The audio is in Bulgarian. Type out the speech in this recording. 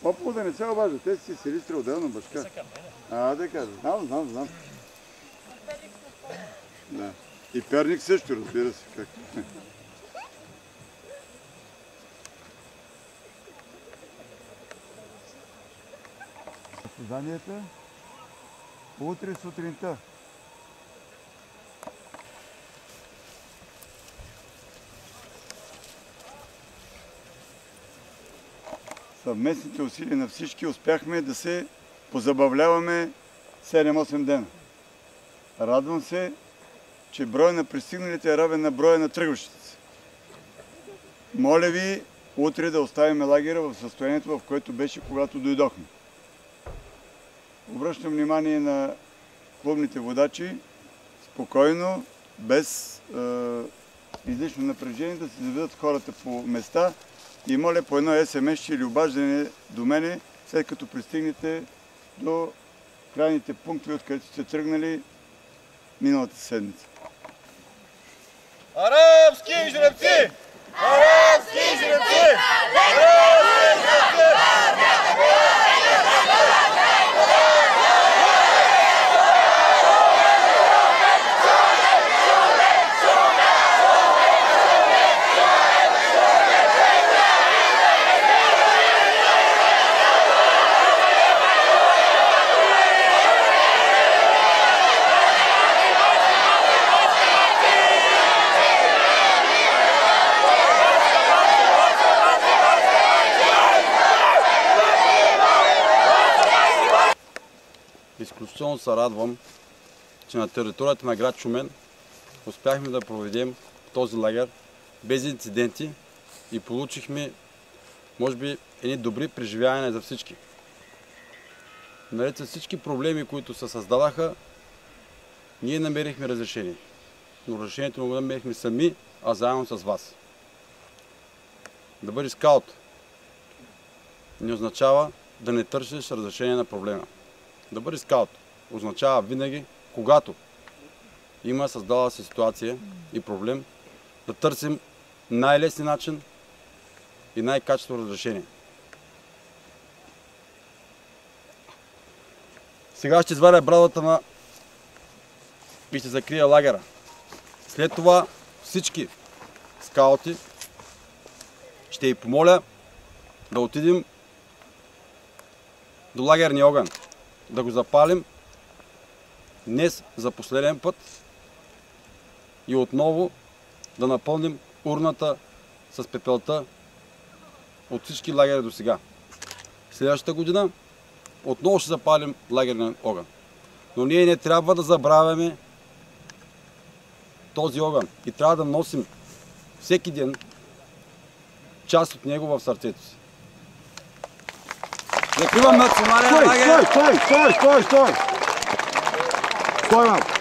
Попово да не се обажда, те си селистри отделно башка. Така, знам. Да. И Перник също, разбира се. Как. Състезанията утре сутринта. Съвместните усилия на всички успяхме да се позабавляваме 7-8 дена. Радвам се, че броя на пристигналите е равен на броя на тръгващите се. Моля ви утре да оставим лагера в състоянието, в което беше, когато дойдохме. Обръщам внимание на клубните водачи, спокойно, без излишно напрежение, да се заведат хората по места и моля по едно SMS или обаждане до мене, след като пристигнете до крайните пунктове, откъдето сте тръгнали миналата седмица. Арабски жребци! Арабски жребци! Арабски жребци! Изключително се радвам, че на територията на град Шумен успяхме да проведем този лагер без инциденти и получихме, може би, едни добри преживявания за всички. Наред с всички проблеми, които се създадаха, ние намерихме разрешение. Но решението го намерихме сами, а заедно с вас. Да бъдеш скаут не означава да не търсиш разрешение на проблема. Да бъдеш скаут означава винаги, когато има създала се ситуация и проблем, да търсим най-лесния начин и най-качествено разрешение. Сега ще извадя брадата и ще закрия лагера. След това всички скаути ще ви помоля да отидем до лагерния огън, да го запалим днес за последен път и отново да напълним урната с пепелта от всички лагери до сега. Следващата година отново ще запалим лагерния огън. Но ние не трябва да забравяме този огън и трябва да носим всеки ден част от него в сърцето си. Закривам национален лагер! Стой! Стой малко!